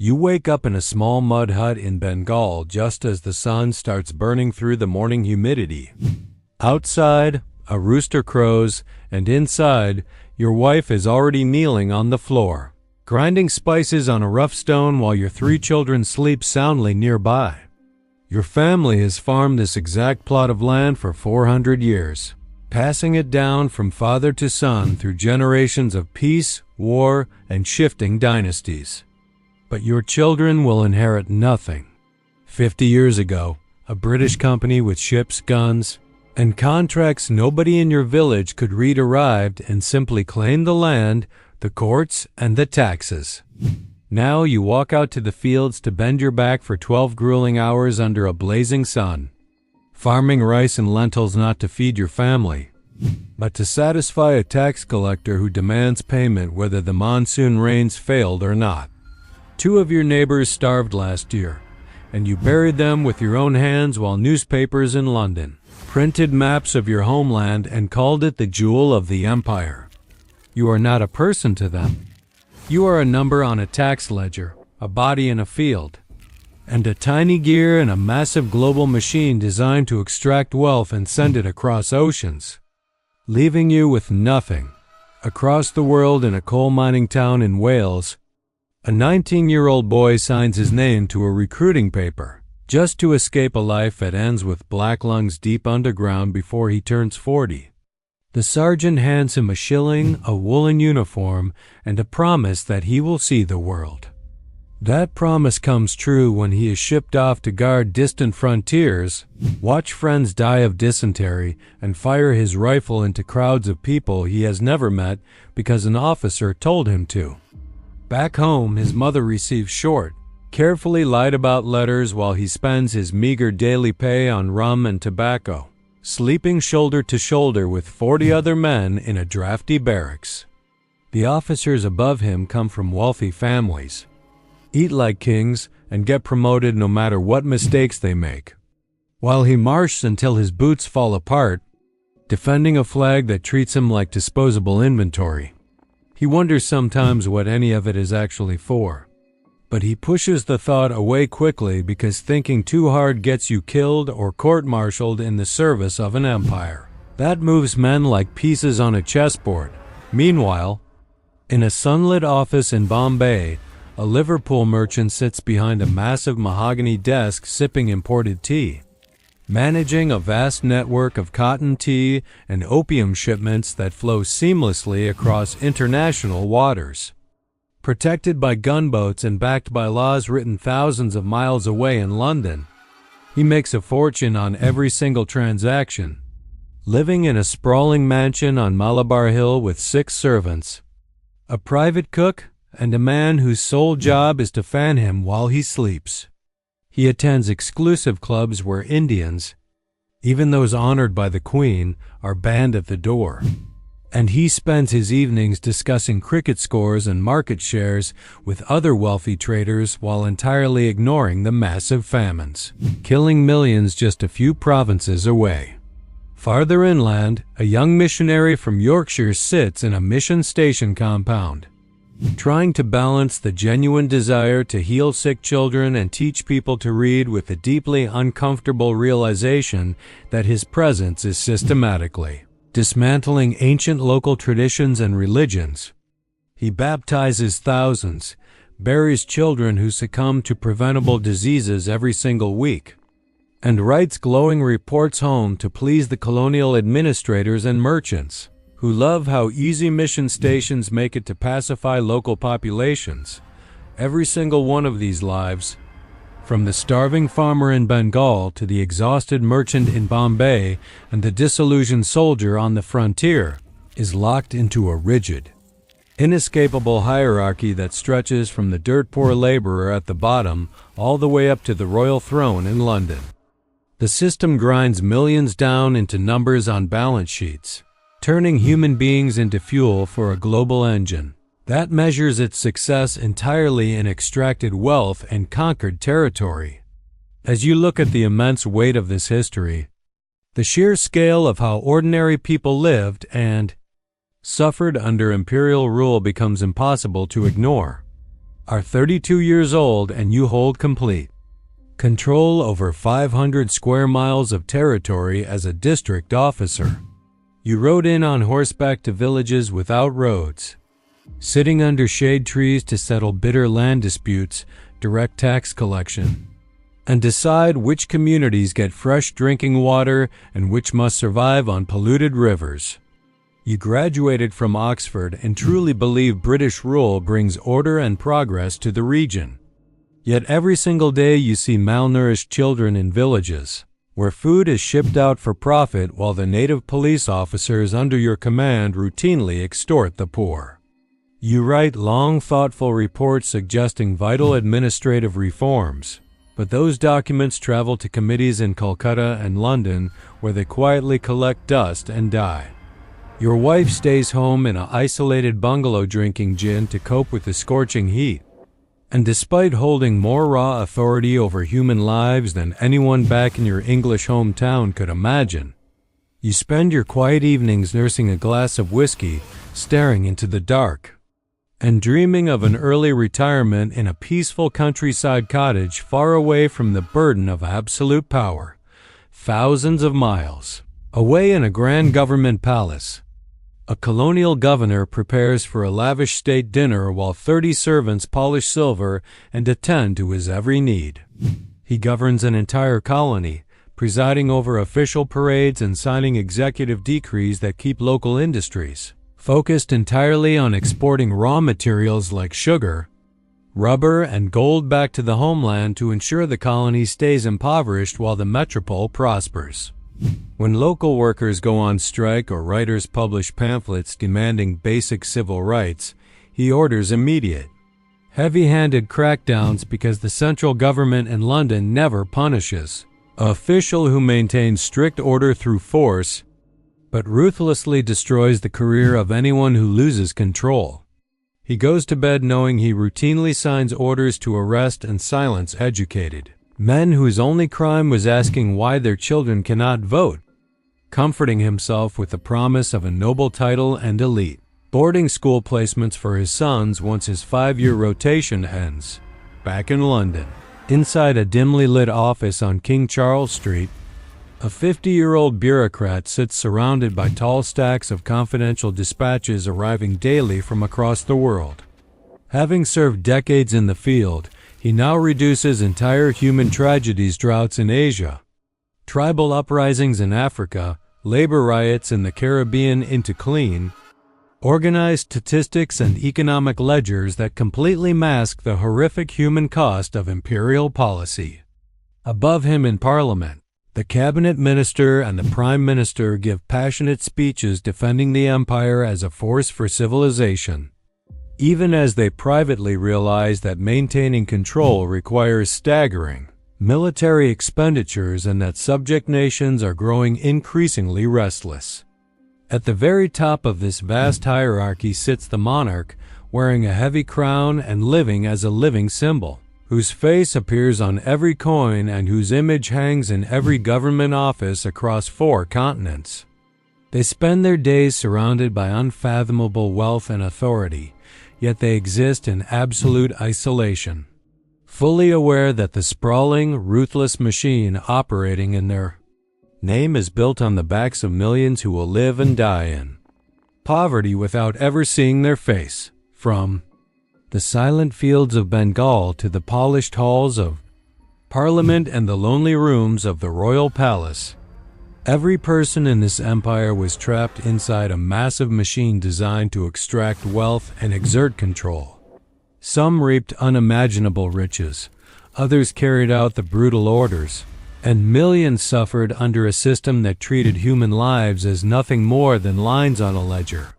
You wake up in a small mud hut in Bengal just as the sun starts burning through the morning humidity. Outside, a rooster crows, and inside, your wife is already kneeling on the floor, grinding spices on a rough stone while your 3 children sleep soundly nearby. Your family has farmed this exact plot of land for 400 years, passing it down from father to son through generations of peace, war, and shifting dynasties. But your children will inherit nothing. 50 years ago, a British company with ships, guns, and contracts nobody in your village could read arrived and simply claimed the land, the courts, and the taxes. Now you walk out to the fields to bend your back for 12 grueling hours under a blazing sun, farming rice and lentils not to feed your family, but to satisfy a tax collector who demands payment whether the monsoon rains failed or not. 2 of your neighbors starved last year, and you buried them with your own hands while newspapers in London printed maps of your homeland and called it the jewel of the empire. You are not a person to them. You are a number on a tax ledger, a body in a field, and a tiny gear in a massive global machine designed to extract wealth and send it across oceans, leaving you with nothing. Across the world in a coal mining town in Wales, a 19-year-old boy signs his name to a recruiting paper just to escape a life that ends with black lungs deep underground before he turns 40. The sergeant hands him a shilling, a woolen uniform, and a promise that he will see the world. That promise comes true when he is shipped off to guard distant frontiers, watch friends die of dysentery, and fire his rifle into crowds of people he has never met because an officer told him to. Back home, his mother receives short, carefully lied about letters while he spends his meager daily pay on rum and tobacco, sleeping shoulder to shoulder with 40 other men in a drafty barracks. The officers above him come from wealthy families, eat like kings, and get promoted no matter what mistakes they make, while he marches until his boots fall apart, defending a flag that treats him like disposable inventory. He wonders sometimes what any of it is actually for, but he pushes the thought away quickly because thinking too hard gets you killed or court-martialed in the service of an empire. That moves men like pieces on a chessboard. Meanwhile, in a sunlit office in Bombay, a Liverpool merchant sits behind a massive mahogany desk sipping imported tea, managing a vast network of cotton tea and opium shipments that flow seamlessly across international waters. Protected by gunboats and backed by laws written thousands of miles away in London, he makes a fortune on every single transaction, living in a sprawling mansion on Malabar Hill with 6 servants, a private cook, and a man whose sole job is to fan him while he sleeps. He attends exclusive clubs where Indians, even those honored by the Queen, are banned at the door. And he spends his evenings discussing cricket scores and market shares with other wealthy traders while entirely ignoring the massive famines, killing millions just a few provinces away. Farther inland, a young missionary from Yorkshire sits in a mission station compound, trying to balance the genuine desire to heal sick children and teach people to read with the deeply uncomfortable realization that his presence is systematically dismantling ancient local traditions and religions. He baptizes thousands, buries children who succumb to preventable diseases every single week, and writes glowing reports home to please the colonial administrators and merchants, who love how easy mission stations make it to pacify local populations. Every single one of these lives, from the starving farmer in Bengal to the exhausted merchant in Bombay and the disillusioned soldier on the frontier, is locked into a rigid, inescapable hierarchy that stretches from the dirt-poor laborer at the bottom all the way up to the royal throne in London. The system grinds millions down into numbers on balance sheets, turning human beings into fuel for a global engine that measures its success entirely in extracted wealth and conquered territory. As you look at the immense weight of this history, the sheer scale of how ordinary people lived and suffered under imperial rule becomes impossible to ignore. are 32 years old and you hold complete control over 500 square miles of territory as a district officer. You rode in on horseback to villages without roads, sitting under shade trees to settle bitter land disputes, direct tax collection, and decide which communities get fresh drinking water and which must survive on polluted rivers. You graduated from Oxford and truly believe British rule brings order and progress to the region. Yet every single day you see malnourished children in villages, where food is shipped out for profit while the native police officers under your command routinely extort the poor. You write long, thoughtful reports suggesting vital administrative reforms, but those documents travel to committees in Calcutta and London where they quietly collect dust and die. Your wife stays home in an isolated bungalow drinking gin to cope with the scorching heat. And despite holding more raw authority over human lives than anyone back in your English hometown could imagine, you spend your quiet evenings nursing a glass of whiskey, staring into the dark, and dreaming of an early retirement in a peaceful countryside cottage far away from the burden of absolute power, thousands of miles away in a grand government palace. A colonial governor prepares for a lavish state dinner while 30 servants polish silver and attend to his every need. He governs an entire colony, presiding over official parades and signing executive decrees that keep local industries focused entirely on exporting raw materials like sugar, rubber, and gold back to the homeland to ensure the colony stays impoverished while the metropole prospers. When local workers go on strike or writers publish pamphlets demanding basic civil rights, he orders immediate, heavy-handed crackdowns because the central government in London never punishes an official who maintains strict order through force, but ruthlessly destroys the career of anyone who loses control. He goes to bed knowing he routinely signs orders to arrest and silence educated men whose only crime was asking why their children cannot vote, comforting himself with the promise of a noble title and elite boarding school placements for his sons once his 5-year rotation ends. Back in London, inside a dimly lit office on King Charles Street, a 50-year-old bureaucrat sits surrounded by tall stacks of confidential dispatches arriving daily from across the world. Having served decades in the field, he now reduces entire human tragedies, droughts in Asia, tribal uprisings in Africa, labor riots in the Caribbean into clean, organized statistics and economic ledgers that completely mask the horrific human cost of imperial policy. Above him in Parliament, the cabinet minister and the prime minister give passionate speeches defending the empire as a force for civilization, even as they privately realize that maintaining control requires staggering military expenditures and that subject nations are growing increasingly restless. At the very top of this vast hierarchy sits the monarch, wearing a heavy crown and living as a living symbol, whose face appears on every coin and whose image hangs in every government office across 4 continents. They spend their days surrounded by unfathomable wealth and authority, yet they exist in absolute isolation, fully aware that the sprawling, ruthless machine operating in their name is built on the backs of millions who will live and die in poverty without ever seeing their face. From the silent fields of Bengal to the polished halls of Parliament and the lonely rooms of the royal palace, every person in this empire was trapped inside a massive machine designed to extract wealth and exert control. Some reaped unimaginable riches, others carried out the brutal orders, and millions suffered under a system that treated human lives as nothing more than lines on a ledger.